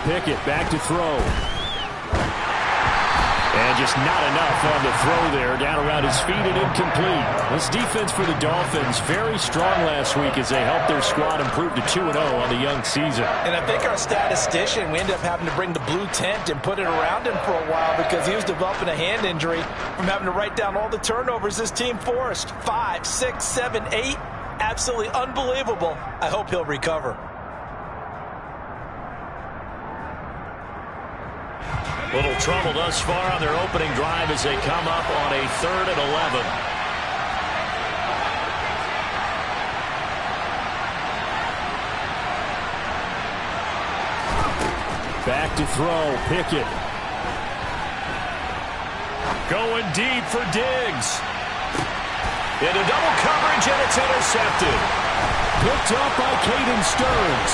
Pickett back to throw. And just not enough on the throw there. Down around his feet and incomplete. This defense for the Dolphins very strong last week as they helped their squad improve to 2-0 on the young season. And I think our statistician, we ended up having to bring the blue tent and put it around him for a while because he was developing a hand injury from having to write down all the turnovers this team forced. 5, 6, 7, 8. Absolutely unbelievable. I hope he'll recover. Little trouble thus far on their opening drive as they come up on a 3rd and 11. Back to throw, Pickett. Going deep for Diggs. Into double coverage, and it's intercepted. Picked up by Caden Stearns.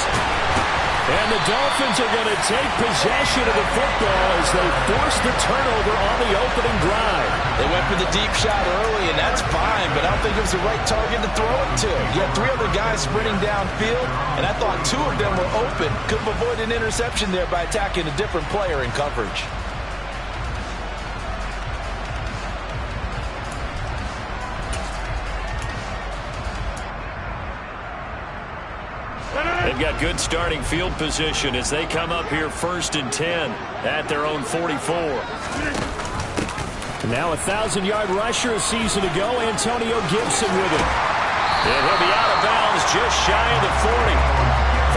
And the Dolphins are going to take possession of the football as they force the turnover on the opening drive. They went for the deep shot early, and that's fine, but I don't think it was the right target to throw it to. You had 3 other guys sprinting downfield, and I thought 2 of them were open. Could have avoided an interception there by attacking a different player in coverage. They've got good starting field position as they come up here 1st and 10 at their own 44. Now a 1,000-yard rusher a season ago, Antonio Gibson with it. And he'll be out of bounds just shy of the 40.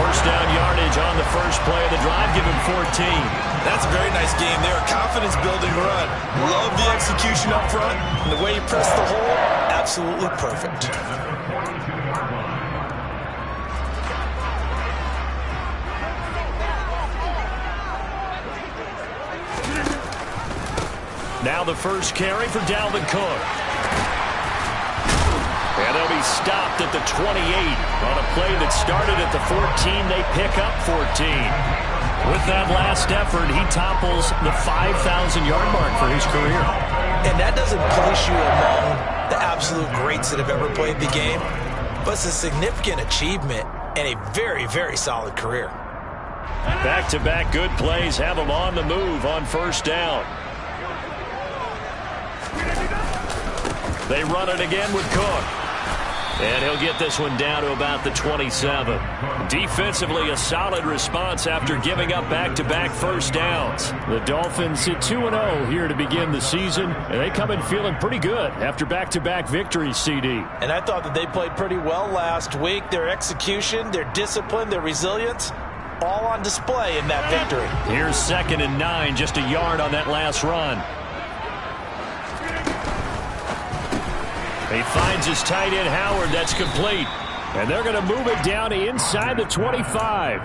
First down yardage on the first play of the drive, give him 14. That's a very nice game there. Confidence-building run. Love the execution up front. And the way he pressed the hole, absolutely perfect. Now the first carry for Dalvin Cook. And they'll be stopped at the 28. On a play that started at the 14, they pick up 14. With that last effort, he topples the 5,000-yard mark for his career. And that doesn't place you among the absolute greats that have ever played the game, but it's a significant achievement and a very, very solid career. Back-to-back good plays have him on the move on first down. They run it again with Cook. And he'll get this one down to about the 27. Defensively, a solid response after giving up back-to-back first downs. The Dolphins at 2-0 here to begin the season, and they come in feeling pretty good after back-to-back victories, CD. And I thought that they played pretty well last week. Their execution, their discipline, their resilience, all on display in that victory. Here's 2nd and 9, just a yard on that last run. He finds his tight end, Howard. That's complete. And they're going to move it down to inside the 25.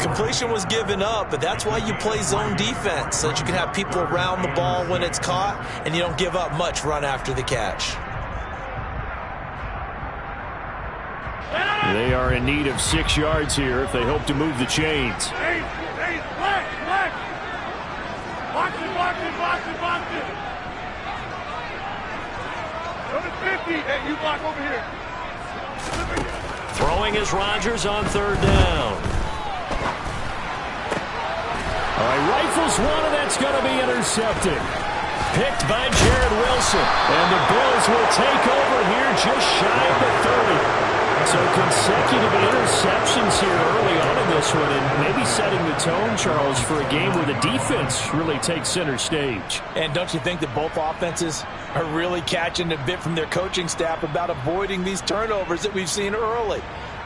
Completion was given up, but that's why you play zone defense, so that you can have people around the ball when it's caught, and you don't give up much run after the catch. They are in need of 6 yards here if they hope to move the chains. Hey, black. Box it. Number 50. Hey, you block over here. Throwing is Rodgers on 3rd down. All right, rifles one, and that's going to be intercepted. Picked by Jared Wilson. And the Bills will take over here just shy of the 30. So consecutive interceptions here early on in this one, and maybe setting the tone, Charles, for a game where the defense really takes center stage. And don't you think that both offenses are really catching a bit from their coaching staff about avoiding these turnovers that we've seen early?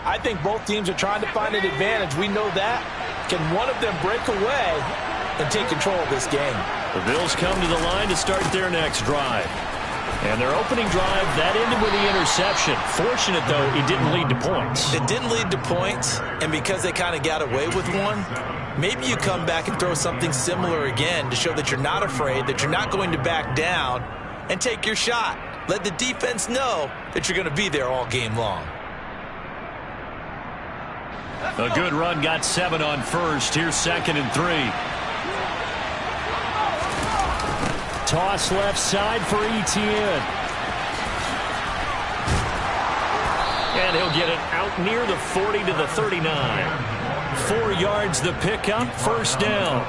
I think both teams are trying to find an advantage. We know that. Can one of them break away and take control of this game? The Bills come to the line to start their next drive. And their opening drive, that ended with the interception. Fortunate, though, it didn't lead to points. It didn't lead to points, and because they kind of got away with one, maybe you come back and throw something similar again to show that you're not afraid, that you're not going to back down, and take your shot. Let the defense know that you're going to be there all game long. A good run, got 7 on first. Here's 2nd and 3. Toss left side for Etienne. And he'll get it out near the 40 to the 39. 4 yards the pickup, first down.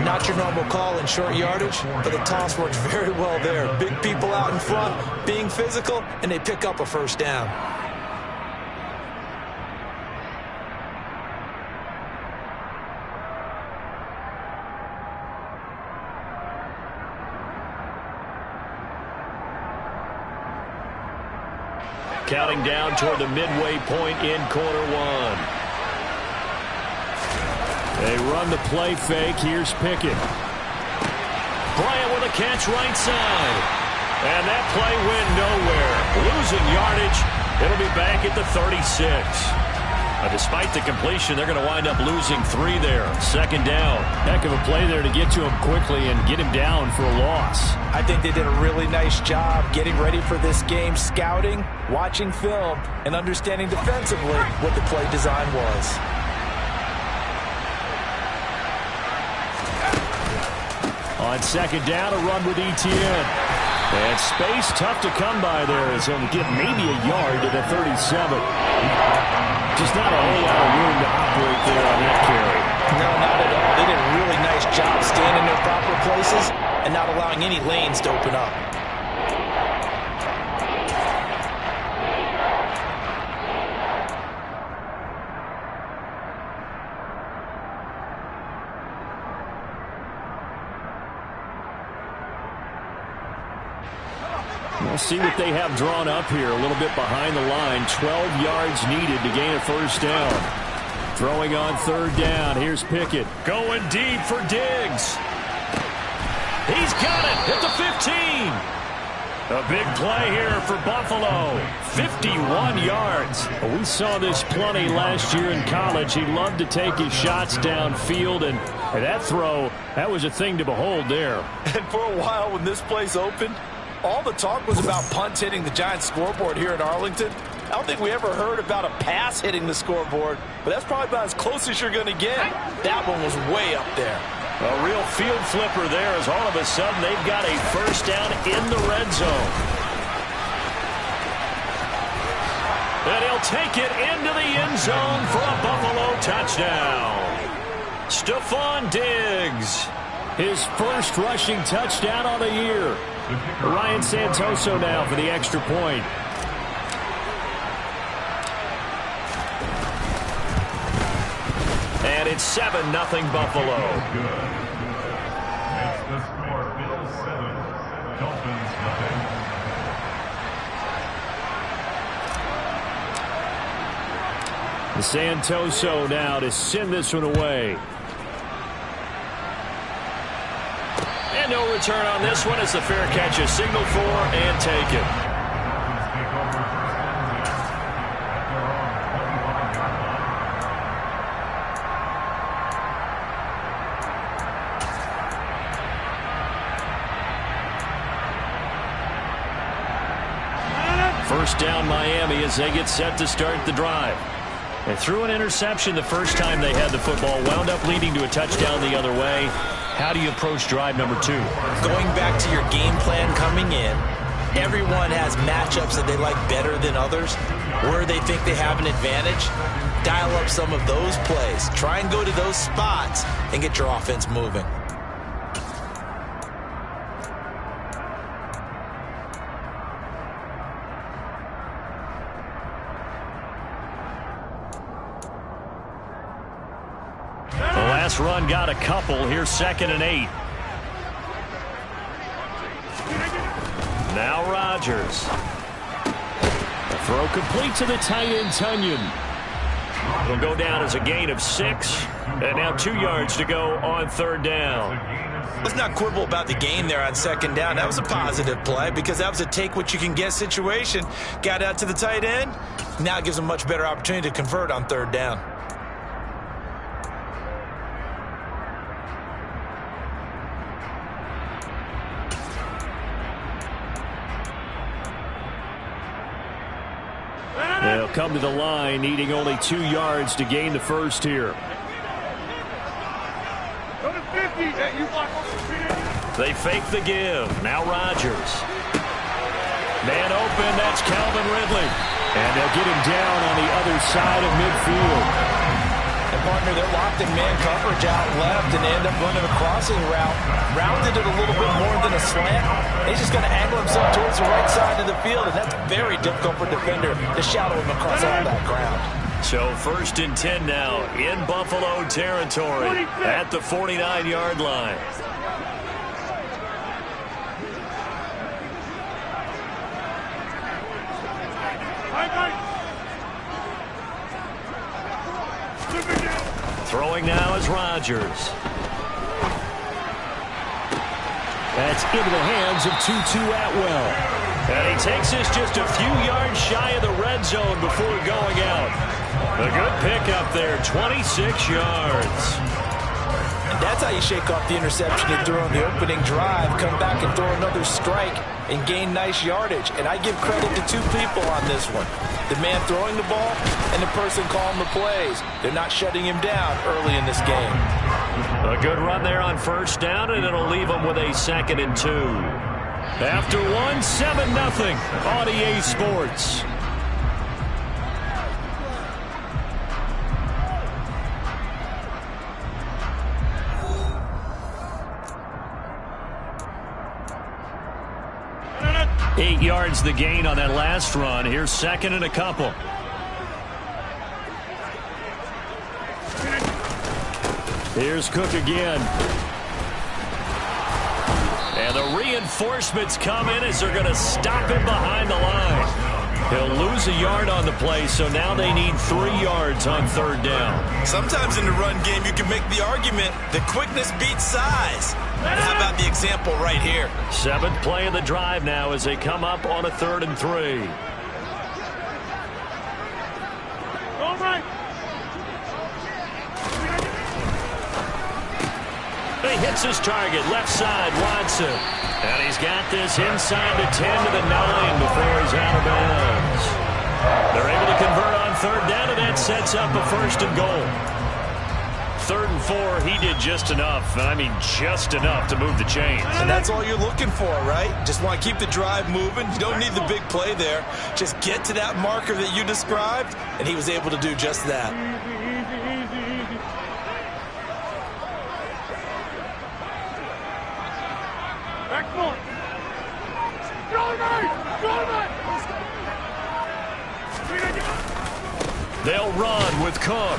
Not your normal call in short yardage, but the toss works very well there. Big people out in front, being physical, and they pick up a first down. Counting down toward the midway point in quarter one. They run the play fake. Here's Pickett. Bryant with a catch right side. And that play went nowhere. Losing yardage. It'll be back at the 36. Despite the completion, they're going to wind up losing 3 there. Second down. Heck of a play there to get to him quickly and get him down for a loss. I think they did a really nice job getting ready for this game, scouting, watching film, and understanding defensively what the play design was. On second down, a run with Etienne. And space tough to come by there as he'll get maybe a yard to the 37. Just not a whole lot of room to operate there on that carry. No, not at all. They did a really nice job staying in their proper places and not allowing any lanes to open up. We'll see what they have drawn up here. A little bit behind the line. 12 yards needed to gain a first down. Throwing on third down. Here's Pickett. Going deep for Diggs. He's got it at the 15. A big play here for Buffalo. 51 yards. We saw this plenty last year in college. He loved to take his shots downfield, and that throw, that was a thing to behold there. And for a while when this place opened, all the talk was about punts hitting the Giants scoreboard here in Arlington. I don't think we ever heard about a pass hitting the scoreboard, but that's probably about as close as you're going to get. That one was way up there. A real field flipper there as all of a sudden they've got a first down in the red zone. And he'll take it into the end zone for a Buffalo touchdown. Stephon Diggs, his first rushing touchdown on the year. Ryan Santoso now for the extra point. And it's 7-0 Buffalo. Makes the score Bills 7, Dolphins nothing. Santoso now to send this one away. And no return on this one as the fair catch is signaled for and taken. First down Miami as they get set to start the drive. They threw an interception the first time they had the football, wound up leading to a touchdown the other way. How do you approach drive number 2? Going back to your game plan coming in, everyone has matchups that they like better than others, where they think they have an advantage. Dial up some of those plays. Try and go to those spots and get your offense moving. Run got a couple. Here's 2nd and 8. Now Rodgers. The throw complete to the tight end Tunyon. It'll go down as a gain of 6. And now 2 yards to go on third down. Let's not quibble about the gain there on second down. That was a positive play because that was a take-what-you-can-get situation. Got out to the tight end. Now it gives them a much better opportunity to convert on third down. They'll come to the line, needing only 2 yards to gain the first here. They fake the give. Now Rodgers. Man open, that's Calvin Ridley. And they'll get him down on the other side of midfield. And partner, they're locked in man coverage out left, and they end up running a crossing route. Rounded it a little bit more than a slant. He's just going to angle himself towards the right side of the field, and that's very difficult for a defender to shadow him across all that ground. So 1st and 10 now in Buffalo territory at the 49-yard line. Throwing now is Rodgers. That's into the hands of Tutu Atwell. And he takes this just a few yards shy of the red zone before going out. A good pickup there, 26 yards. And that's how you shake off the interception you threw on the opening drive, come back and throw another strike and gain nice yardage. And I give credit to two people on this one. The man throwing the ball and the person calling the plays. They're not shutting him down early in this game. A good run there on 1st down, and it'll leave them with a 2nd and 2. After 1, 7-0 on EA Sports. Eight yards the gain on that last run. Here's 2nd and a couple. Here's Cook again. And the reinforcements come in as they're going to stop him behind the line. He'll lose a yard on the play, so now they need 3 yards on 3rd down. Sometimes in the run game, you can make the argument that quickness beats size. How about the example right here? 7th play of the drive now as they come up on a 3rd and 3. All right. He hits his target, left side, Watson. And he's got this inside the 10 to the 9 before he's out of bounds. They're able to convert on 3rd down, and that sets up a 1st and goal. 3rd and 4, he did just enough, and I mean just enough to move the chains. And that's all you're looking for, right? Just want to keep the drive moving. You don't need the big play there. Just get to that marker that you described, and he was able to do just that. Easy. Back foot. They'll run with Cook.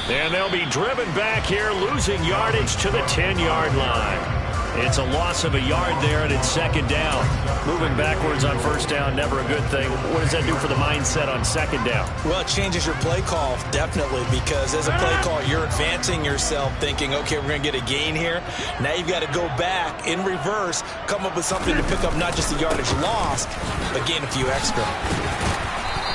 And they'll be driven back here, losing yardage to the 10-yard line. It's a loss of a yard there, and it's 2nd down. Moving backwards on 1st down, never a good thing. What does that do for the mindset on 2nd down? Well, it changes your play call, definitely, because as a play call, you're advancing yourself thinking, okay, we're going to get a gain here. Now you've got to go back in reverse, come up with something to pick up not just the yardage lost, but gain a few extra.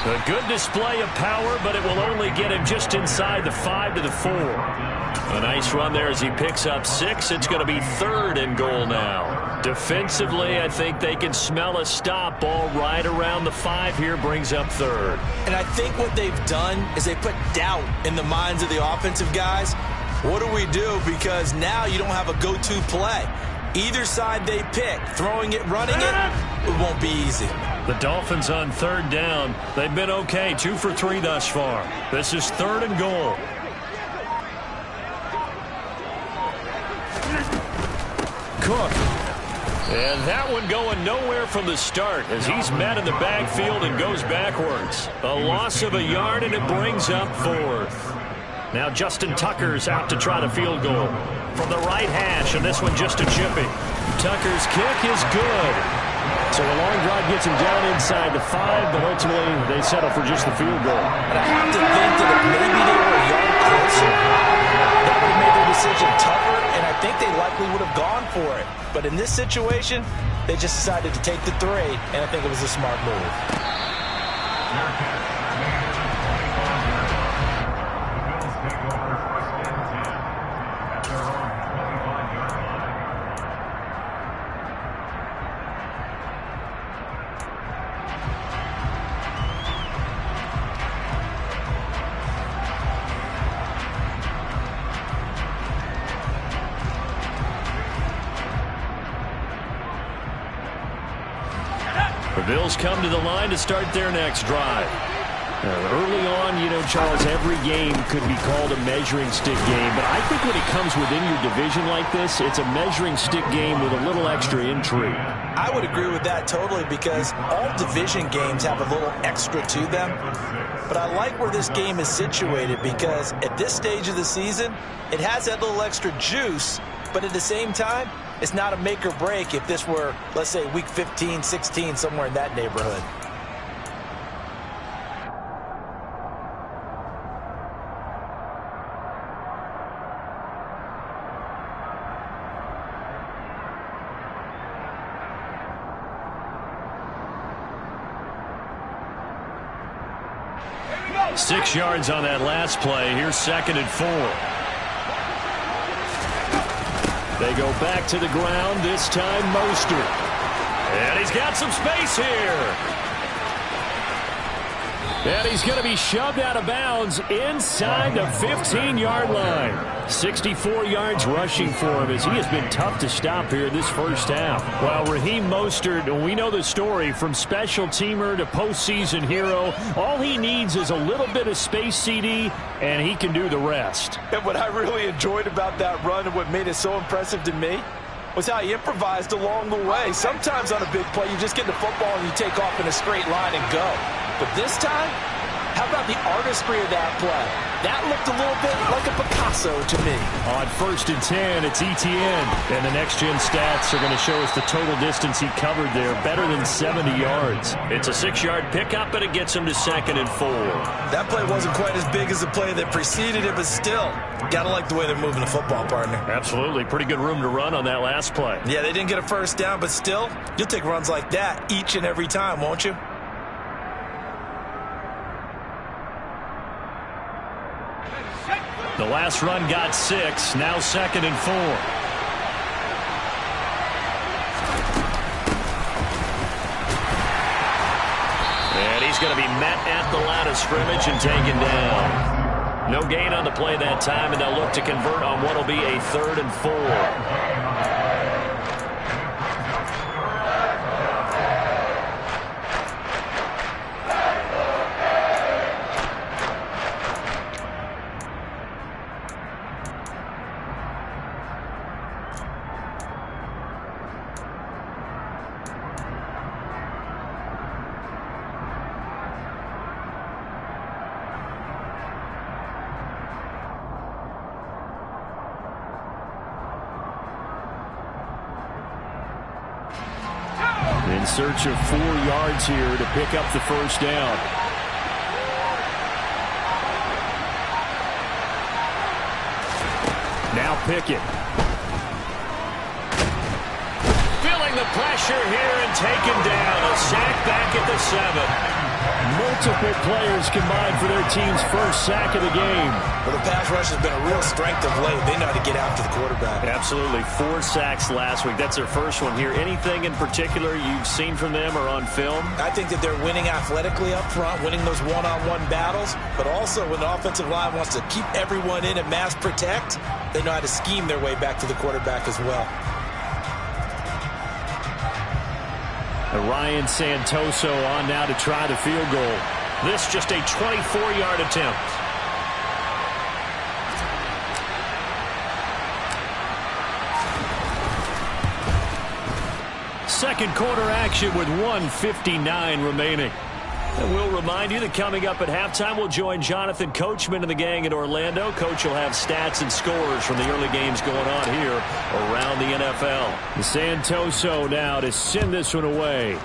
A good display of power, but it will only get him just inside the 5 to the 4. A nice run there as he picks up 6. It's going to be 3rd and goal now. Defensively, I think they can smell a stop. Ball right around the 5 here, brings up 3rd. And I think what they've done is they put doubt in the minds of the offensive guys. What do we do? Because now you don't have a go-to play. Either side they pick, throwing it, running it won't be easy. The Dolphins on 3rd down. They've been okay, 2 for 3 thus far. This is 3rd and goal. Cook. And that one going nowhere from the start as he's met in the backfield and goes backwards. A loss of a yard, and it brings up 4th. Now Justin Tucker's out to try the field goal from the right hash, and this one just a chippy. Tucker's kick is good. So a long drive gets him down inside the 5, but ultimately they settle for just the field goal. And I have to think that if maybe they were a yard closer, that would have made their decision tougher, and I think they likely would have gone for it. But in this situation, they just decided to take the 3, and I think it was a smart move. The Bills come to the line to start their next drive. Early on, Charles, every game could be called a measuring stick game. But I think when it comes within your division like this, it's a measuring stick game with a little extra intrigue. I would agree with that totally because all division games have a little extra to them. But I like where this game is situated because at this stage of the season, it has that little extra juice. But at the same time, it's not a make or break if this were, let's say, week 15, 16, somewhere in that neighborhood. Go. 6 yards on that last play. Here's 2nd and 4. They go back to the ground, this time Mostert. And he's got some space here. And he's going to be shoved out of bounds inside the 15-yard line. 64 yards rushing for him as he has been tough to stop here this first half. While Raheem Mostert, we know the story, from special teamer to postseason hero, all he needs is a little bit of space, CD, and he can do the rest. And what I really enjoyed about that run and what made it so impressive to me was how he improvised along the way. Sometimes on a big play, you just get the football and you take off in a straight line and go. But this time, how about the artistry of that play? That looked a little bit like a Picasso to me. On 1st and 10, it's Etienne. And the next-gen stats are going to show us the total distance he covered there, better than 70 yards. It's a 6-yard pickup, but it gets him to 2nd and 4. That play wasn't quite as big as the play that preceded it, but still, got to like the way they're moving the football, partner. Absolutely. Pretty good room to run on that last play. Yeah, they didn't get a first down, but still, you'll take runs like that each and every time, won't you? The last run got 6, now 2nd and 4. And he's going to be met at the line of scrimmage and taken down. No gain on the play that time, and they'll look to convert on what will be a 3rd and 4. In search of 4 yards here to pick up the first down. Now Pickett. Feeling the pressure here and taken down. A sack back at the 7. Multiple players combined for their team's first sack of the game. Well, the pass rush has been a real strength of late. They know how to get after the quarterback. Absolutely. 4 sacks last week. That's their first one here. Anything in particular you've seen from them or on film? I think that they're winning athletically up front, winning those one-on-one battles, but also when the offensive line wants to keep everyone in and mass protect, they know how to scheme their way back to the quarterback as well. Ryan Santoso on now to try the field goal. This just a 24-yard attempt. Second quarter action with 1:59 remaining. And we'll remind you that coming up at halftime, we'll join Jonathan Coachman and the gang in Orlando. Coach will have stats and scores from the early games going on here around the NFL. Santoso now to send this one away.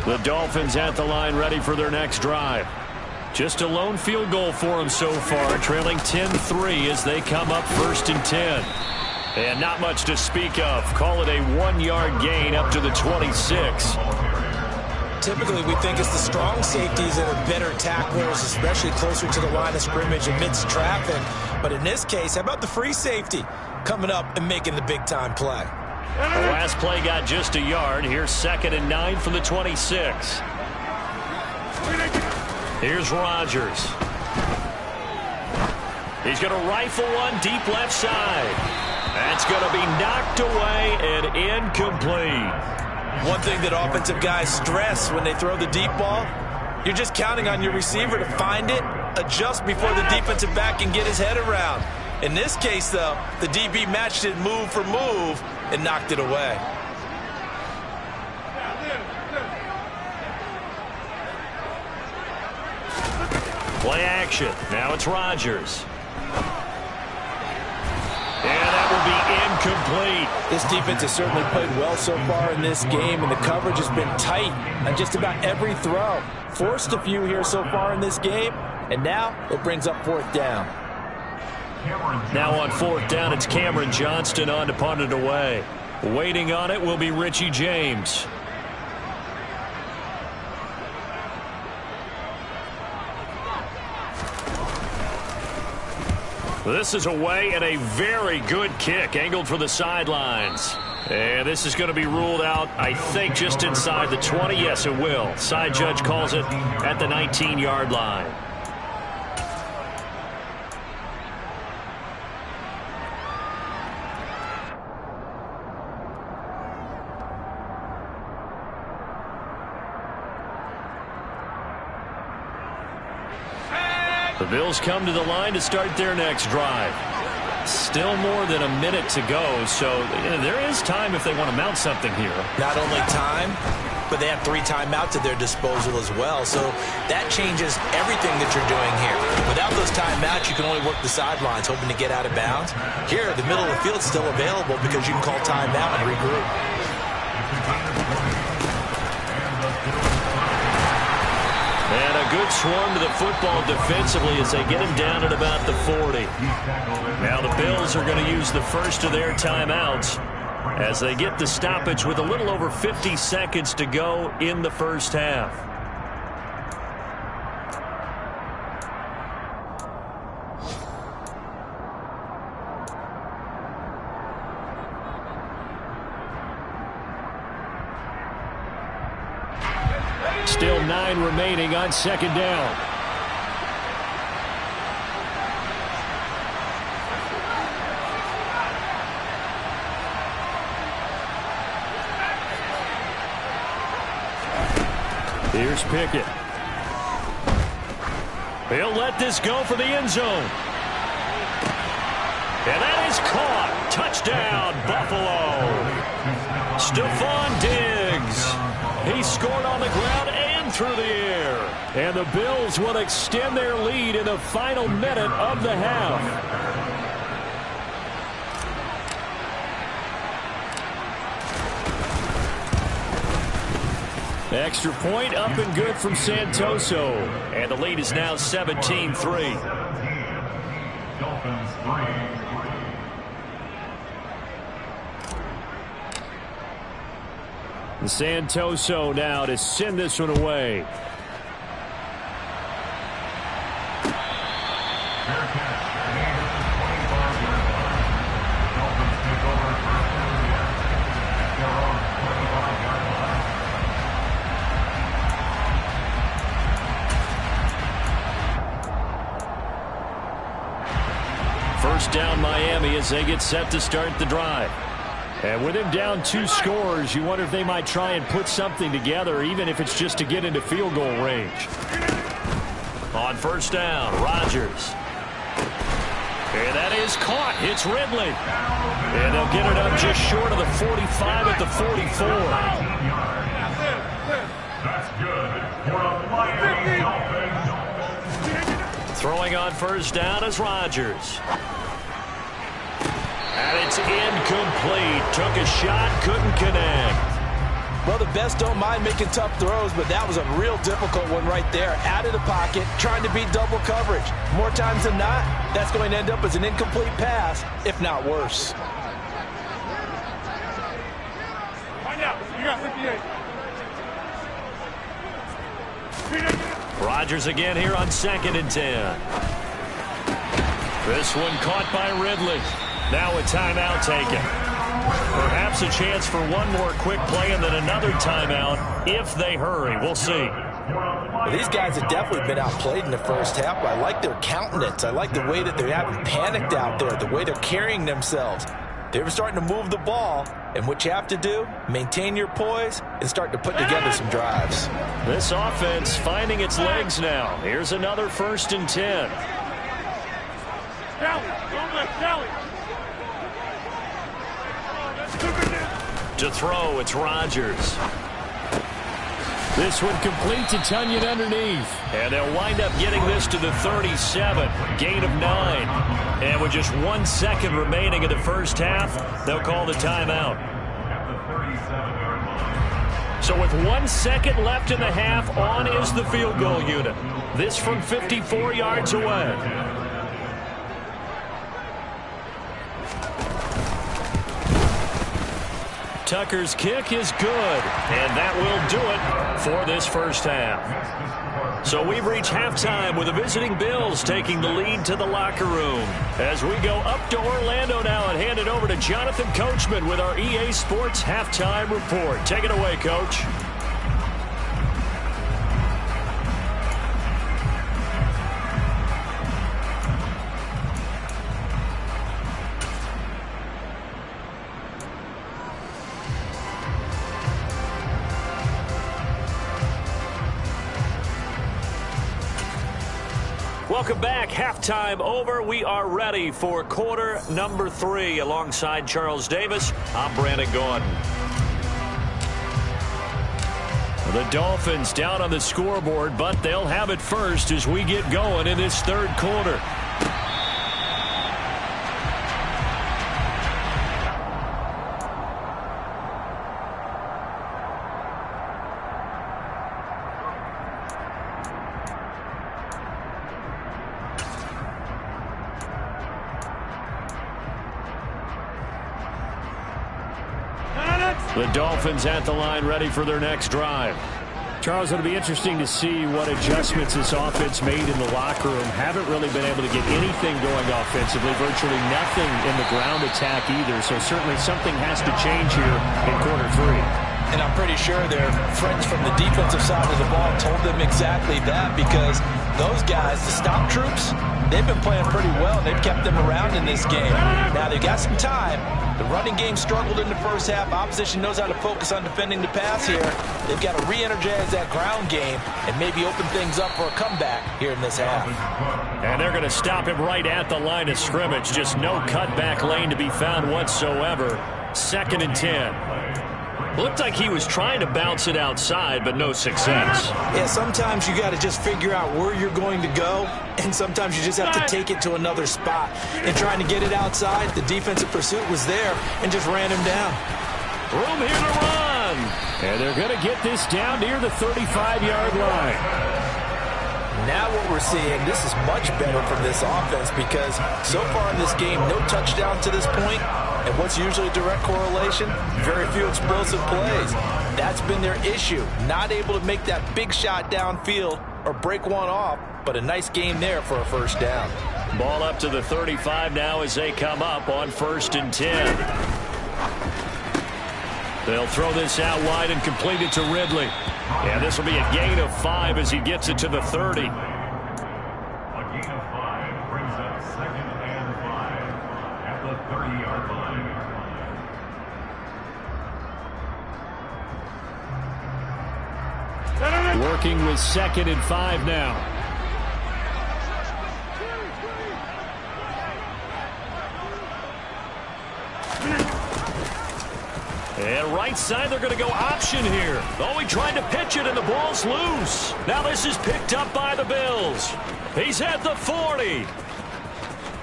The Dolphins at the line ready for their next drive. Just a lone field goal for them so far, trailing 10-3 as they come up 1st and 10. And not much to speak of. Call it a 1-yard gain up to the 26. typically we think it's the strong safeties that are better tacklers, especially closer to the line of scrimmage amidst traffic. But in this case, how about the free safety coming up and making the big-time play? The last play got just a yard. Here's 2nd and 9 from the 26. Here's Rodgers. He's going to rifle one deep left side. That's going to be knocked away and incomplete. One thing that offensive guys stress when they throw the deep ball, you're just counting on your receiver to find it, adjust before the defensive back can get his head around. In this case, though, the DB matched it move for move and knocked it away. Play action. Now it's Rodgers. And that will be incomplete. This defense has certainly played well so far in this game, and the coverage has been tight on just about every throw. Forced a few here so far in this game, and now it brings up 4th down. Now on 4th down, it's Cameron Johnston on to punt it away. Waiting on it will be Richie James. This is away and a very good kick angled for the sidelines. And this is going to be ruled out, I think, just inside the 20. Yes, it will. Side judge calls it at the 19-yard line. The Bills come to the line to start their next drive. Still more than a minute to go, so there is time if they want to mount something here. Not only time, but they have 3 timeouts at their disposal as well, so that changes everything that you're doing here. Without those timeouts, you can only work the sidelines, hoping to get out of bounds. Here, the middle of the field is still available because you can call timeout and regroup. And a good swarm to the football defensively as they get him down at about the 40. Now the Bills are going to use the first of their timeouts as they get the stoppage with a little over 50 seconds to go in the first half. Still 9 remaining on 2nd down. Here's Pickett. He'll let this go for the end zone. And that is caught. Touchdown, Buffalo. Stephon Diggs. He scored on the ground and through the air. And the Bills will extend their lead in the final minute of the half. Extra point up and good from Santoso. And the lead is now 17-3. Dolphins 3. Santoso now to send this one away. First down Miami as they get set to start the drive. And with him down 2 scores, you wonder if they might try and put something together, even if it's just to get into field goal range. On first down, Rodgers. And that is caught. It's Ridley. And they'll get it up just short of the 45 at the 44. That's good for a Miami Dolphins. Throwing on first down is Rodgers. And it's incomplete. Took a shot, couldn't connect. Well, the best don't mind making tough throws, but that was a real difficult one right there. Out of the pocket, trying to beat double coverage. More times than not, that's going to end up as an incomplete pass, if not worse. Find out. You got 58. Rodgers again here on 2nd and 10. This one caught by Ridley. Now a timeout taken. Perhaps a chance for one more quick play and then another timeout if they hurry. We'll see. Well, these guys have definitely been outplayed in the first half. I like their countenance. I like the way that they haven't panicked out there, the way they're carrying themselves. They were starting to move the ball, and what you have to do, maintain your poise and start to put together some drives. This offense finding its legs now. Here's another 1st and 10. Sally, don't let Sally. To throw, it's Rodgers. This one complete to Tunyon underneath. And they'll wind up getting this to the 37. Gain of 9. And with just 1 second remaining in the first half, they'll call the timeout. So with 1 second left in the half, on is the field goal unit. This from 54 yards away. Tucker's kick is good, and that will do it for this first half. So we've reached halftime with the visiting Bills taking the lead to the locker room. As we go up to Orlando now and hand it over to Jonathan Coachman with our EA Sports Halftime Report. Take it away, Coach. Welcome back. Halftime over. We are ready for quarter number 3. Alongside Charles Davis, I'm Brandon Gordon. The Dolphins down on the scoreboard, but they'll have it first as we get going in this third quarter. The Dolphins at the line ready for their next drive. Charles, it'll be interesting to see what adjustments this offense made in the locker room. Haven't really been able to get anything going offensively, virtually nothing in the ground attack either. So certainly something has to change here in quarter 3. And I'm pretty sure their friends from the defensive side of the ball told them exactly that, because those guys, the stop troops, they've been playing pretty well. They've kept them around in this game. Now they've got some time. The running game struggled in the first half. Opposition knows how to focus on defending the pass here. They've got to re-energize that ground game and maybe open things up for a comeback here in this half. And they're going to stop him right at the line of scrimmage. Just no cutback lane to be found whatsoever. 2nd and 10. Looked like he was trying to bounce it outside, but no success. Yeah, sometimes you got to just figure out where you're going to go, and sometimes you just have to take it to another spot. And trying to get it outside, the defensive pursuit was there and just ran him down. Room here to run. And they're going to get this down near the 35-yard line. Now what we're seeing, this is much better from this offense, because so far in this game, no touchdowns to this point. And what's usually a direct correlation? Very few explosive plays. That's been their issue. Not able to make that big shot downfield or break one off, but a nice game there for a first down. Ball up to the 35 now as they come up on 1st and 10. They'll throw this out wide and complete it to Ridley. And this will be a gain of 5 as he gets it to the 30. A gain of 5 brings up 2nd and 5 at the 30-yard line. Working with 2nd and 5 now. And right side, they're going to go option here. Oh, he tried to pitch it, and the ball's loose. Now this is picked up by the Bills. He's at the 40,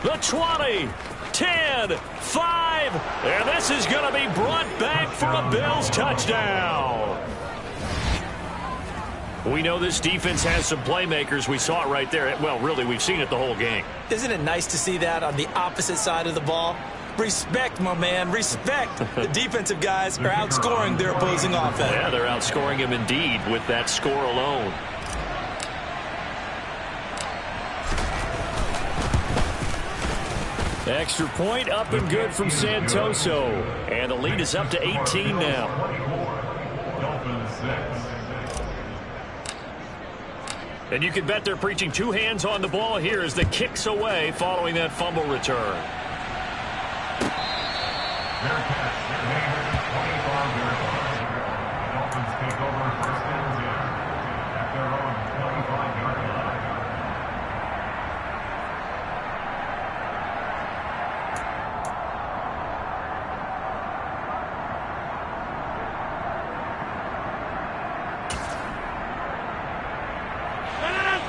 the 20, 10, 5, and this is going to be brought back for a Bills touchdown. We know this defense has some playmakers. We saw it right there. Well, really, we've seen it the whole game. Isn't it nice to see that on the opposite side of the ball? Respect, my man, respect. The defensive guys are outscoring their opposing offense. Yeah, they're outscoring him indeed with that score alone. Extra point up and good from Santoso. And the lead is up to 18 now. Dolphins 6. And you can bet they're preaching two hands on the ball here as the kick's away following that fumble return. Bearcats remain at the 25-yard line. The Dolphins take over first and 10 at their own 25-yard line.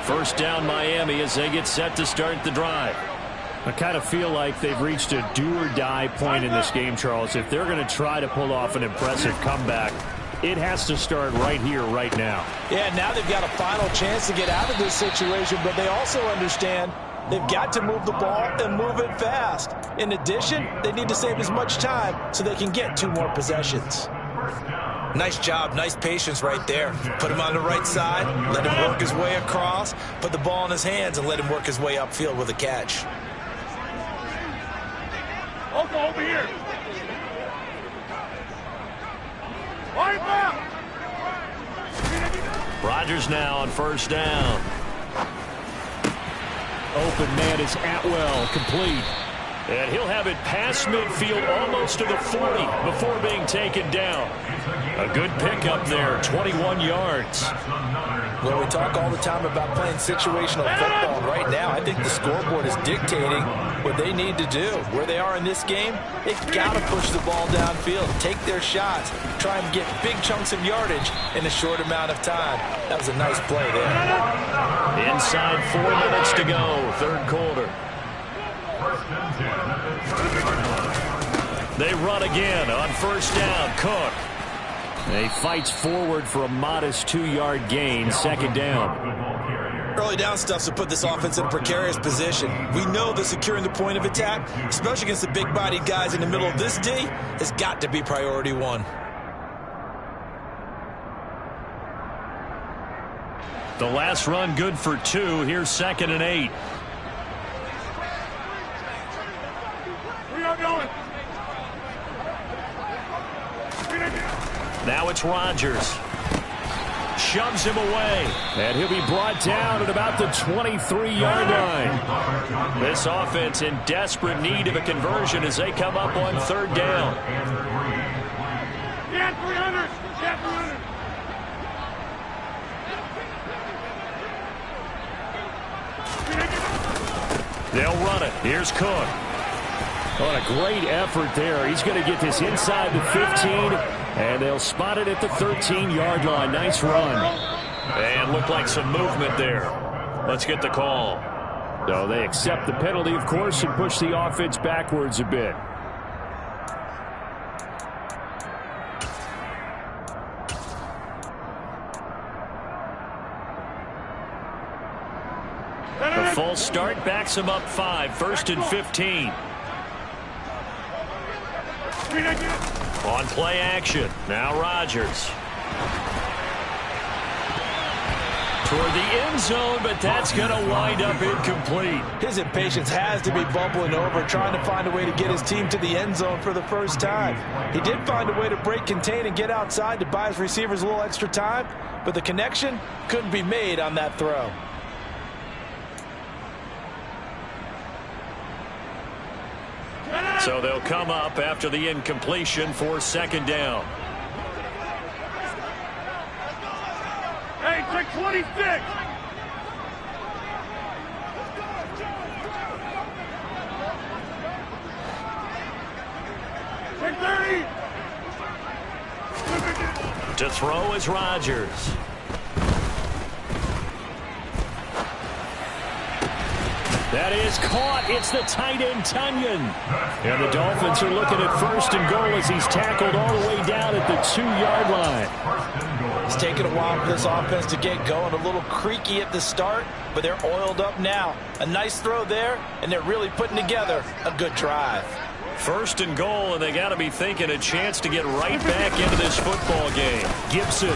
First down Miami as they get set to start the drive. I kind of feel like they've reached a do-or-die point in this game, Charles. If they're going to try to pull off an impressive comeback, it has to start right here, right now. Yeah, now they've got a final chance to get out of this situation, but they also understand they've got to move the ball and move it fast. In addition, they need to save as much time so they can get 2 more possessions. Nice job, nice patience right there. Put him on the right side, let him work his way across, put the ball in his hands, and let him work his way upfield with a catch. Oka, over here. Wipe out. Rodgers now on first down. Open man is Atwell, complete. And he'll have it past midfield almost to the 40 before being taken down. A good pickup there, 21 yards. Well, we talk all the time about playing situational football. Right now, I think the scoreboard is dictating what they need to do. Where they are in this game, they've got to push the ball downfield, take their shots, try and get big chunks of yardage in a short amount of time. That was a nice play there. Inside 4 minutes to go, third quarter. They run again on first down. Cook. He fights forward for a modest 2-yard gain, second down. Early down stuff to put this offense in a precarious position. We know that securing the point of attack, especially against the big-bodied guys in the middle of this D, has got to be priority 1. The last run good for 2. Here's 2nd and 8. We are going. Now it's Rodgers. Shoves him away. And he'll be brought down at about the 23-yard line. This offense in desperate need of a conversion as they come up on third down. Get 300. Get 300. They'll run it. Here's Cook. On a great effort there. He's going to get this inside the 15, and they'll spot it at the 13-yard line. Nice run. And looked like some movement there. Let's get the call. So they accept the penalty, of course, and push the offense backwards a bit. The full start backs him up 5, 1st and 15. On play action. Now Rodgers. Toward the end zone, but that's going to wind up incomplete. His impatience has to be bubbling over, trying to find a way to get his team to the end zone for the first time. He did find a way to break contain and get outside to buy his receivers a little extra time, but the connection couldn't be made on that throw. So they'll come up after the incompletion for second down. Hey, check 26. Check 30. To throw is Rodgers. That is caught. It's the tight end, Tunyon. And the Dolphins are looking at first and goal as he's tackled all the way down at the 2-yard line. It's taken a while for this offense to get going. A little creaky at the start, but they're oiled up now. A nice throw there, and they're really putting together a good drive. First and goal, and they got to be thinking a chance to get right back into this football game. Gibson.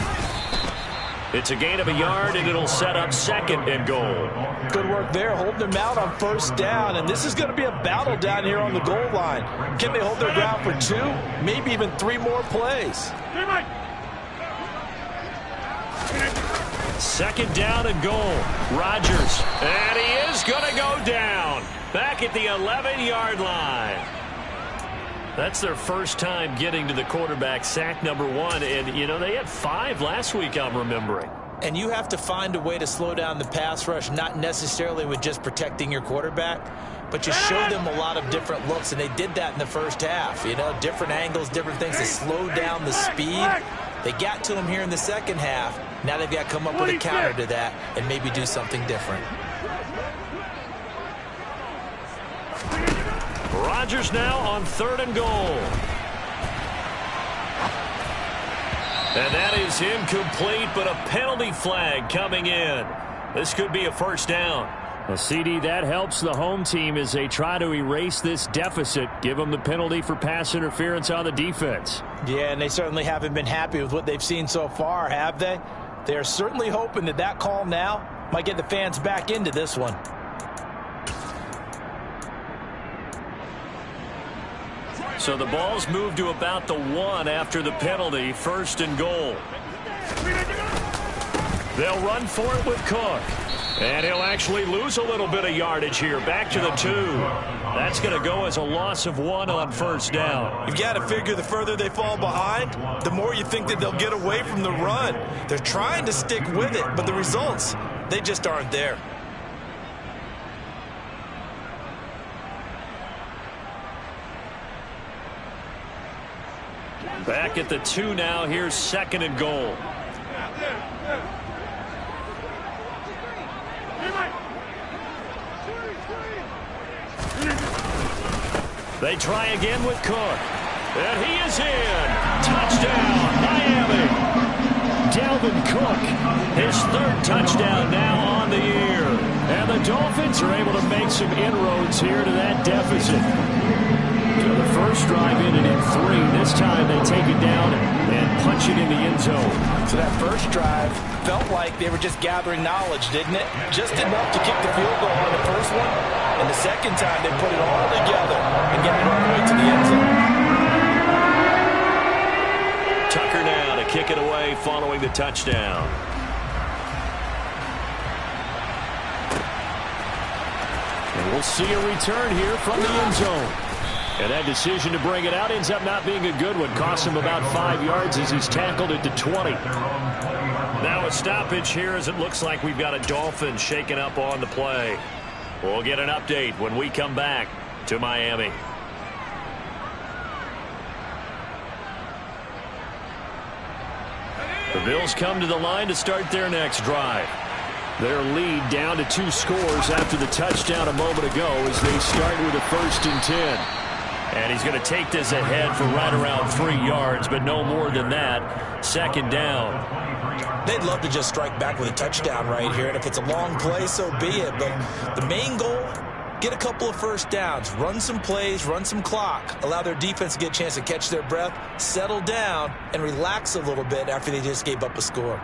It's a gain of a yard, and it'll set up 2nd and goal. Good work there, holding them out on 1st down. And this is going to be a battle down here on the goal line. Can they hold their ground for 2, maybe even 3 more plays? 2nd down and goal. Rodgers, and he is going to go down. Back at the 11-yard line. That's their first time getting to the quarterback, sack number 1. And, you know, they had 5 last week, I'm remembering. And you have to find a way to slow down the pass rush, not necessarily with just protecting your quarterback, but you show them a lot of different looks, and they did that in the first half. You know, different angles, different things to slow down the speed. They got to him here in the second half. Now they've got to come up with a counter to that and maybe do something different. Rodgers now on 3rd and goal. And that is incomplete, but a penalty flag coming in. This could be a 1st down. A CD, that helps the home team as they try to erase this deficit. Give them the penalty for pass interference on the defense. Yeah, and they certainly haven't been happy with what they've seen so far, have they? They're certainly hoping that that call now might get the fans back into this one. So the ball's moved to about the 1 after the penalty, 1st and goal. They'll run for it with Cook. And he'll actually lose a little bit of yardage here, back to the 2. That's going to go as a loss of 1 on 1st down. You've got to figure the further they fall behind, the more you think that they'll get away from the run. They're trying to stick with it, but the results, they just aren't there. Back at the 2 now. Here's 2nd and goal. They try again with Cook. And he is in. Touchdown, Miami. Dalvin Cook, his 3rd touchdown now on the year. And the Dolphins are able to make some inroads here to that deficit. So the first drive ended in 3. This time they take it down and punch it in the end zone. So that first drive felt like they were just gathering knowledge, didn't it? Just enough to kick the field goal on the first one. And the second time they put it all together and get it all the way to the end zone. Tucker now to kick it away following the touchdown. And we'll see a return here from the end zone. And that decision to bring it out ends up not being a good one. Costs him about 5 yards as he's tackled at the 20. Now a stoppage here as it looks like we've got a Dolphin shaking up on the play. We'll get an update when we come back to Miami. The Bills come to the line to start their next drive. Their lead down to 2 scores after the touchdown a moment ago as they start with a 1st and 10. And he's going to take this ahead for right around 3 yards, but no more than that. 2nd down. They'd love to just strike back with a touchdown right here, and if it's a long play, so be it. But the main goal, get a couple of 1st downs, run some plays, run some clock, allow their defense to get a chance to catch their breath, settle down, and relax a little bit after they just gave up a score.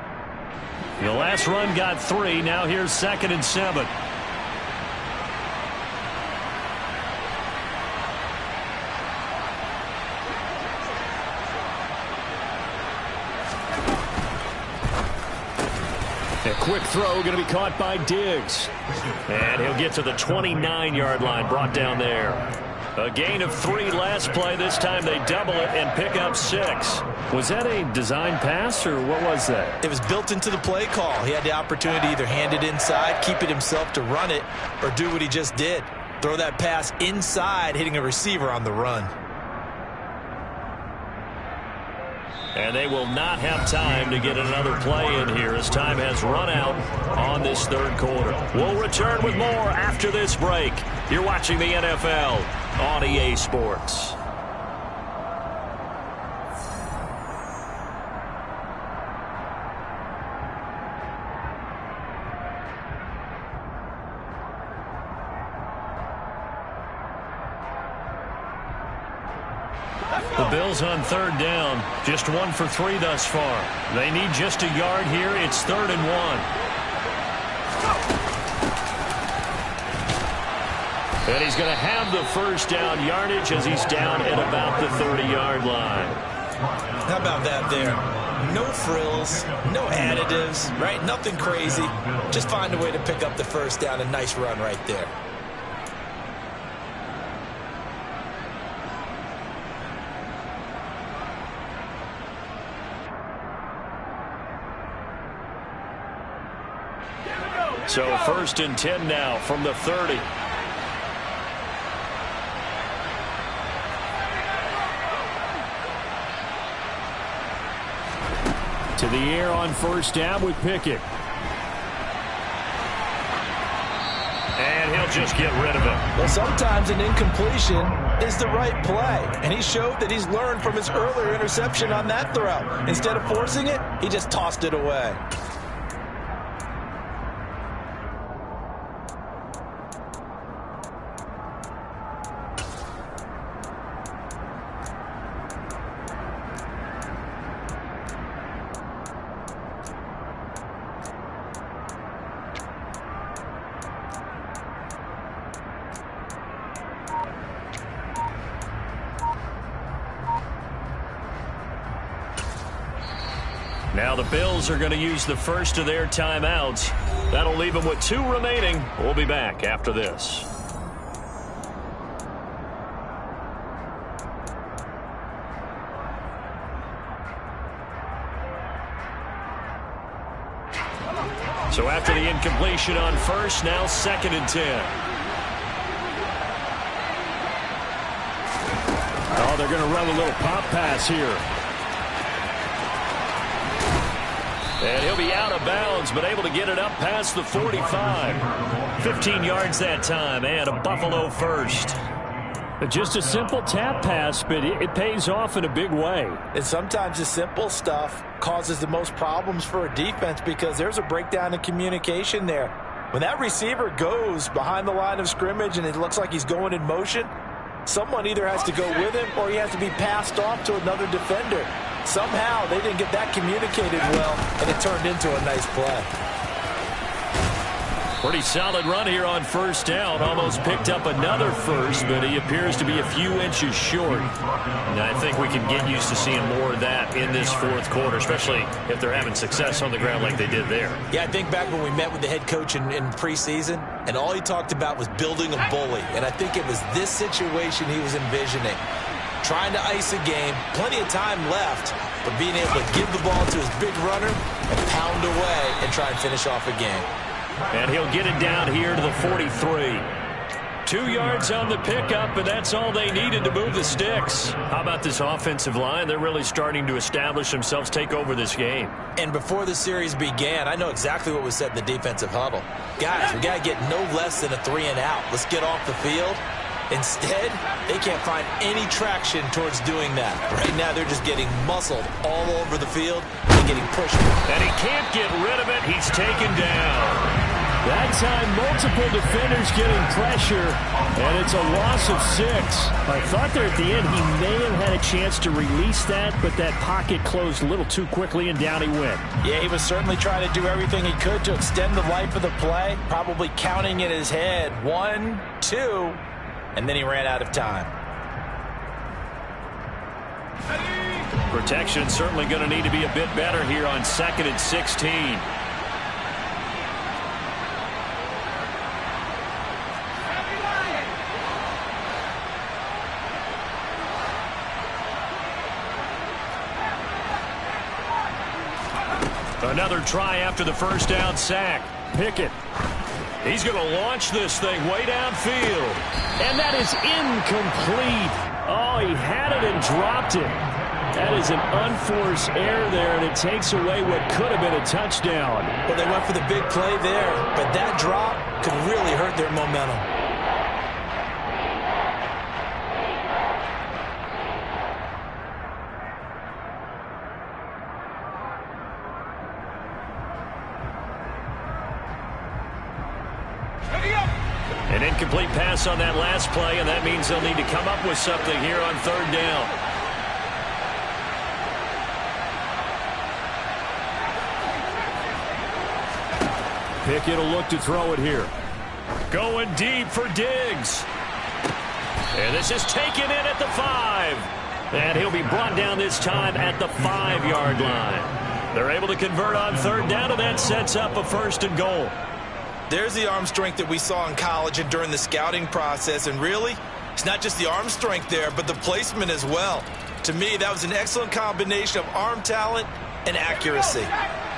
The last run got 3. Now here's 2nd and 7. A quick throw going to be caught by Diggs. And he'll get to the 29-yard line, brought down there. A gain of 3 last play. This time they double it and pick up 6. Was that a design pass, or what was that? It was built into the play call. He had the opportunity to either hand it inside, keep it himself to run it, or do what he just did. Throw that pass inside, hitting a receiver on the run. And they will not have time to get another play in here as time has run out on this 3rd quarter. We'll return with more after this break. You're watching the NFL on EA Sports. The Bills on third down, just 1 for 3 thus far. They need just a yard here. It's 3rd and 1. And he's going to have the first down yardage as he's down at about the 30-yard line. How about that there? No frills, no additives, right? Nothing crazy. Just find a way to pick up the first down. A nice run right there. So 1st and 10 now from the 30. To the air on 1st down with Pickett. And he'll just get rid of it. Well, sometimes an incompletion is the right play. And he showed that he's learned from his earlier interception on that throw. Instead of forcing it, he just tossed it away. Now the Bills are going to use the first of their timeouts. That'll leave them with 2 remaining. We'll be back after this. So after the incompletion on 1st, now 2nd and 10. Oh, they're going to run a little pop pass here. And he'll be out of bounds, but able to get it up past the 45. 15 yards that time, and a Buffalo first. Just a simple tap pass, but it pays off in a big way. And sometimes the simple stuff causes the most problems for a defense because there's a breakdown in communication there. When that receiver goes behind the line of scrimmage and it looks like he's going in motion, someone either has to go with him or he has to be passed off to another defender. Somehow they didn't get that communicated well, and it turned into a nice play. Pretty solid run here on 1st down. Almost picked up another first, but he appears to be a few inches short. And I think we can get used to seeing more of that in this 4th quarter, especially if they're having success on the ground like they did there. Yeah, I think back when we met with the head coach in preseason, and all he talked about was building a bully. And I think it was this situation he was envisioning. Trying to ice a game, plenty of time left, but being able to give the ball to his big runner and pound away and try and finish off a game. And he'll get it down here to the 43. 2 yards on the pickup, and that's all they needed to move the sticks. How about this offensive line? They're really starting to establish themselves, take over this game. And before the series began, I know exactly what was said in the defensive huddle. Guys, we got to get no less than a 3-and-out. Let's get off the field. Instead, they can't find any traction towards doing that. Right now, they're just getting muscled all over the field and getting pushed. And he can't get rid of it. He's taken down. That time, multiple defenders getting pressure, and it's a loss of 6. I thought there at the end he may have had a chance to release that, but that pocket closed a little too quickly, and down he went. Yeah, he was certainly trying to do everything he could to extend the life of the play, probably counting in his head 1, 2, and then he ran out of time. Protection certainly going to need to be a bit better here on 2nd and 16. Another try after the first down sack. Pickett. He's going to launch this thing way downfield. And that is incomplete. Oh, he had it and dropped it. That is an unforced error there, and it takes away what could have been a touchdown. Well, they went for the big play there, but that drop could really hurt their momentum. An incomplete pass on that last play, and that means they'll need to come up with something here on 3rd down. Pickett will look to throw it here. Going deep for Diggs. And this is taken in at the 5. And he'll be brought down this time at the 5-yard line. They're able to convert on third down, and that sets up a 1st and goal. There's the arm strength that we saw in college and during the scouting process. And really, it's not just the arm strength there, but the placement as well. To me, that was an excellent combination of arm talent and accuracy.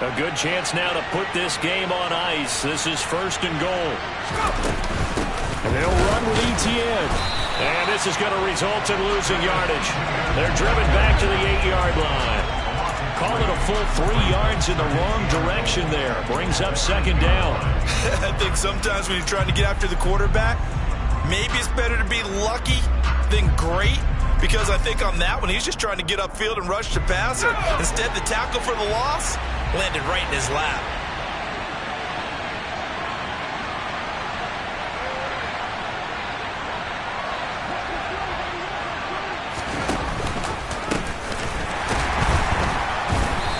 A good chance now to put this game on ice. This is 1st and goal. And they'll run with Etienne. And this is going to result in losing yardage. They're driven back to the 8-yard line. Call it a full 3 yards in the wrong direction there. Brings up 2nd down. I think sometimes when you're trying to get after the quarterback, maybe it's better to be lucky than great. Because I think on that one, he's just trying to get upfield and rush the passer. Instead, the tackle for the loss landed right in his lap.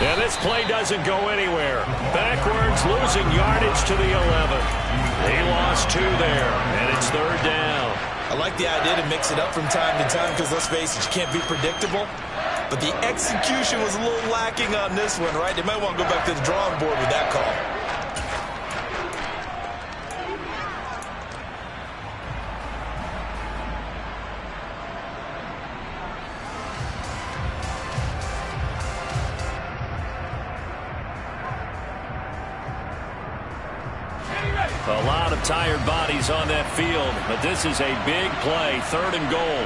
And this play doesn't go anywhere. Backwards, losing yardage to the 11. He lost 2 there, and it's 3rd down. I like the idea to mix it up from time to time because, let's face it, you can't be predictable. But the execution was a little lacking on this one, right? They might want to go back to the drawing board with that call. A lot of tired bodies on that field, but this is a big play, 3rd and goal.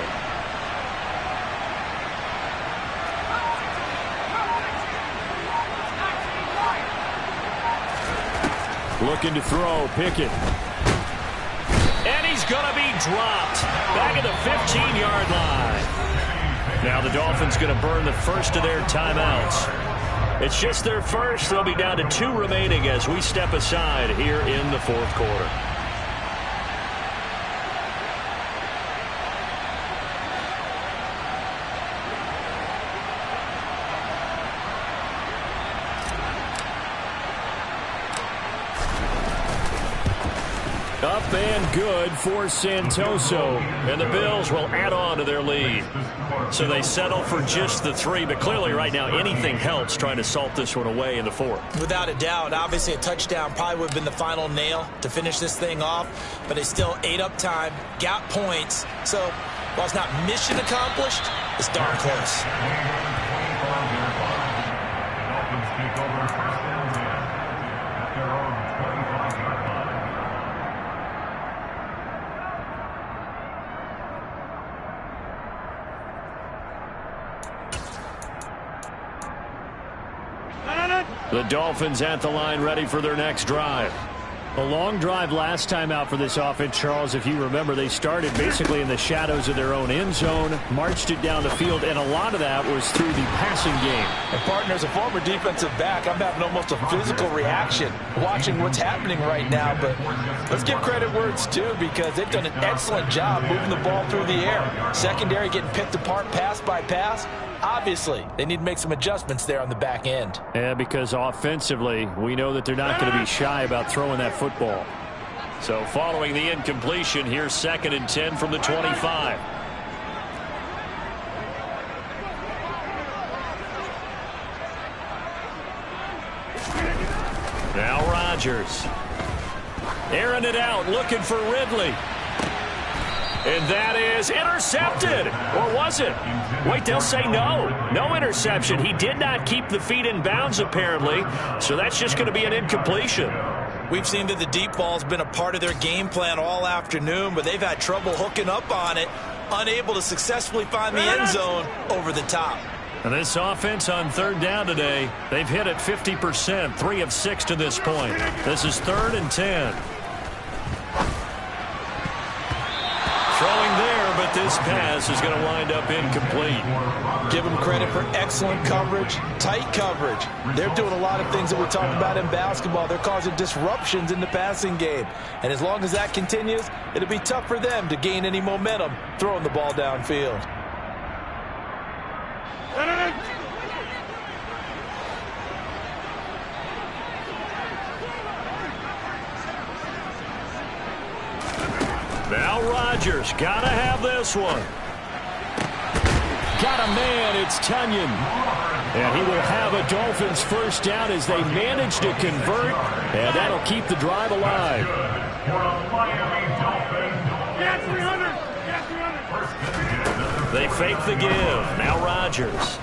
Looking to throw, Pickett. And he's going to be dropped. Back at the 15-yard line. Now the Dolphins going to burn the first of their timeouts. It's just their first. They'll be down to 2 remaining as we step aside here in the 4th quarter. Up and good for Santoso. And the Bills will add on to their lead. So they settle for just the 3, but clearly right now anything helps trying to salt this one away in the 4th. Without a doubt, obviously a touchdown probably would have been the final nail to finish this thing off, but they still ate up time, got points. So while it's not mission accomplished, it's darn close. The Dolphins at the line ready for their next drive. A long drive last time out for this offense, Charles. If you remember, they started basically in the shadows of their own end zone, marched it down the field, and a lot of that was through the passing game. And partner, as a former defensive back, I'm having almost a physical reaction watching what's happening right now. But let's give credit where it's due because they've done an excellent job moving the ball through the air. Secondary getting picked apart pass by pass. Obviously, they need to make some adjustments there on the back end. Yeah, because offensively, we know that they're not going to be shy about throwing that football. So following the incompletion, here's 2nd and 10 from the 25. Now Rodgers. Airing it out, looking for Ridley. And that is intercepted. Or was it? Wait, they'll say no. No interception. He did not keep the feet in bounds, apparently. So that's just going to be an incompletion. We've seen that the deep ball's been a part of their game plan all afternoon, but they've had trouble hooking up on it, unable to successfully find the end zone over the top. And this offense on 3rd down today, they've hit it 50%, 3 of 6 to this point. This is 3rd and 10. Throwing there, but this pass is going to wind up incomplete. Give them credit for excellent coverage, tight coverage. They're doing a lot of things that we talk about in basketball. They're causing disruptions in the passing game. And as long as that continues, it'll be tough for them to gain any momentum throwing the ball downfield. Rodgers. Gotta have this one. Got a man. It's Tunyon. And he will have a Dolphins first down as they manage to convert. And that'll keep the drive alive. Get 300. Get 300. They fake the give. Now Rodgers.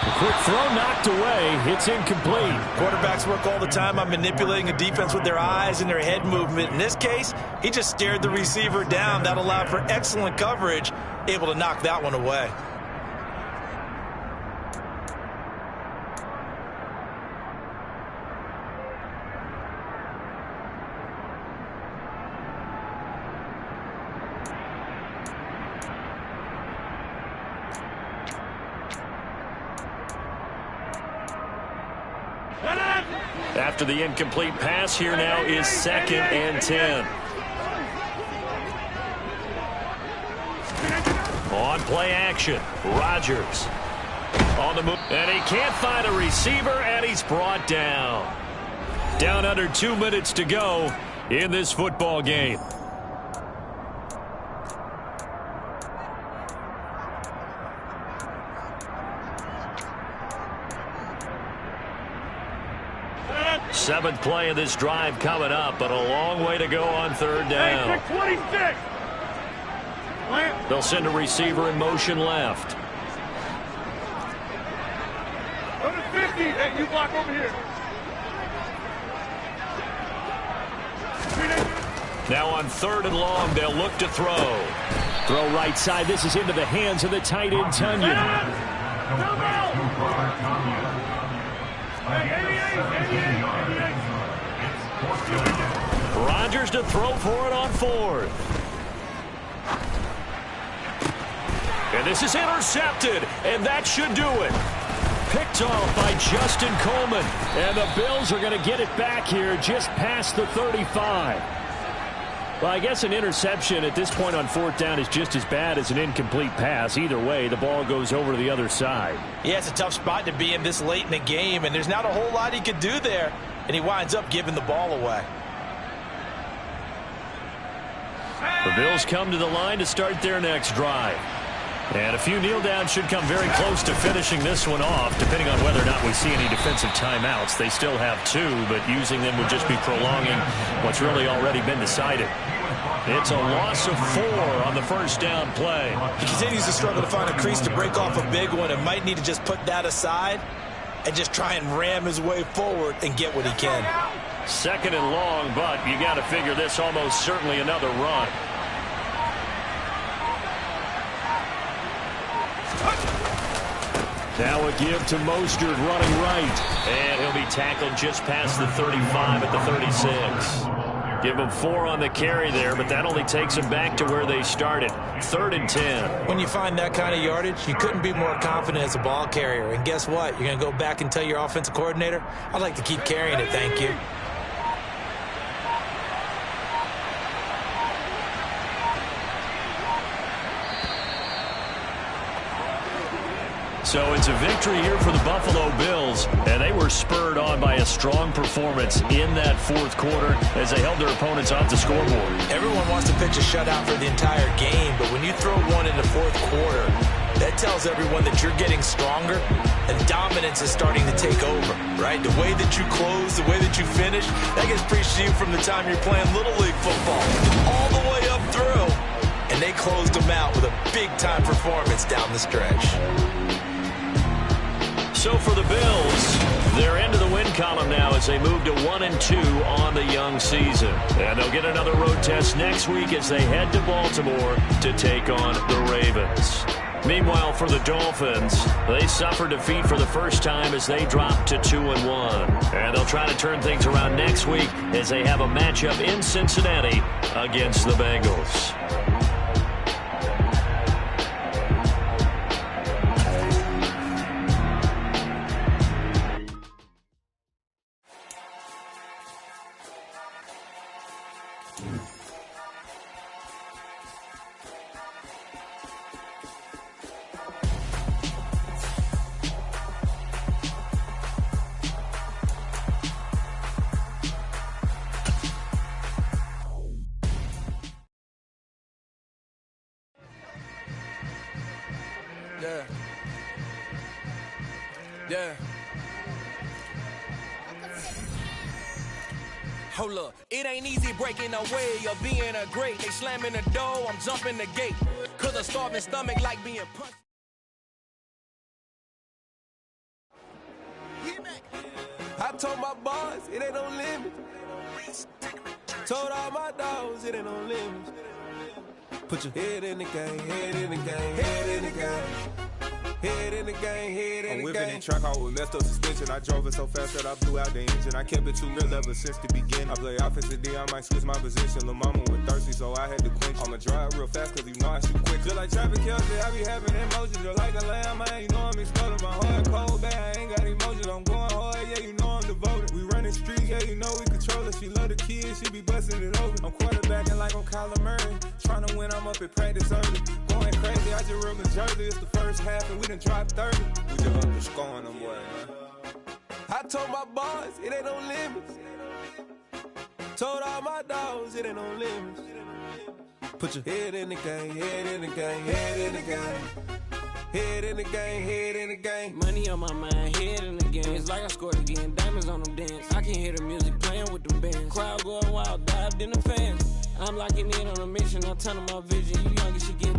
A quick throw knocked away. It's incomplete. Quarterbacks work all the time on manipulating a defense with their eyes and their head movement. In this case, he just stared the receiver down. That allowed for excellent coverage, able to knock that one away. After the incomplete pass, here now is 2nd and 10. On play action, Rodgers on the move, and he can't find a receiver, and he's brought down. Down under 2 minutes to go in this football game. Seventh play of this drive coming up, but a long way to go on 3rd down. Hey, 26. They'll send a receiver in motion left. Go to 50. Hey, you block over here. Now on 3rd and long, they'll look to throw. Throw right side. This is into the hands of the tight end, Tunyon. Rodgers to throw for it on 4th. And this is intercepted, and that should do it. Picked off by Justin Coleman, and the Bills are going to get it back here just past the 35. Well, I guess an interception at this point on 4th down is just as bad as an incomplete pass. Either way, the ball goes over to the other side. Yeah, it's a tough spot to be in this late in the game, and there's not a whole lot he could do there, and he winds up giving the ball away. The Bills come to the line to start their next drive. And a few kneel downs should come very close to finishing this one off, depending on whether or not we see any defensive timeouts. They still have 2, but using them would just be prolonging what's really already been decided. It's a loss of 4 on the first down play. He continues to struggle to find a crease to break off a big one and might need to just put that aside and just try and ram his way forward and get what he can. 2nd and long, but you got to figure this almost certainly another run. Now a give to Mostert running right. And he'll be tackled just past the 35 at the 36. Give him 4 on the carry there, but that only takes them back to where they started. 3rd and 10. When you find that kind of yardage, you couldn't be more confident as a ball carrier. And guess what? You're going to go back and tell your offensive coordinator, I'd like to keep carrying it, thank you. So it's a victory here for the Buffalo Bills, and they were spurred on by a strong performance in that 4th quarter as they held their opponents off the scoreboard. Everyone wants to pitch a shutout for the entire game, but when you throw one in the 4th quarter, that tells everyone that you're getting stronger and dominance is starting to take over, right? The way that you close, the way that you finish, that gets preached to you from the time you're playing Little League football all the way up through, and they closed them out with a big-time performance down the stretch. So for the Bills, they're into the win column now as they move to 1-2 on the young season. And they'll get another road test next week as they head to Baltimore to take on the Ravens. Meanwhile, for the Dolphins, they suffered defeat for the first time as they dropped to 2-1. And they'll try to turn things around next week as they have a matchup in Cincinnati against the Bengals. Yeah. Yeah. Hold up, it ain't easy breaking away or being a great. They slamming the door, I'm jumping the gate. Cause a starving stomach like being punched. I told my boss, it ain't no limit. Told all my dogs, it ain't no limit. Put your head in the game, head in the game, head in the game. Head in the game, head in the game. I'm whipping in track out with messed up suspension. I drove it so fast that I blew out the engine. I kept it too real ever since the beginning. I play offensive D, I might switch my position. Lil' mama was thirsty, so I had to quench. I'ma drive real fast, cause you know I shoot quick. Just like Travis Kelce, I be having emotions. Just like a lamb, man, you know I'm exploding. My heart cold, bad, I ain't got emotions. I'm going hard, yeah, you know I'm devoted. We running streets, yeah, you know we control it. She love the kids, she be busting it over. I'm quarterbacking like I'm Kyler Murray. Trying to win, I'm up at practice early. Going crazy, I just rub a jersey. It's the first half, and we done dropped 30. We just underscoring them, boy, man. I told my boys, it ain't no limits. Told all my dogs, it ain't no limits. Put your head in the game, head in the game, head in the game. Head in the game, head in the game. Money on my mind, head in the game. It's like I scored again, diamonds on them dance. I can hear the music playing with them bands. Crowd going wild, dived in the fans. I'm locking in on a mission, I'm turning my vision. You young, you should get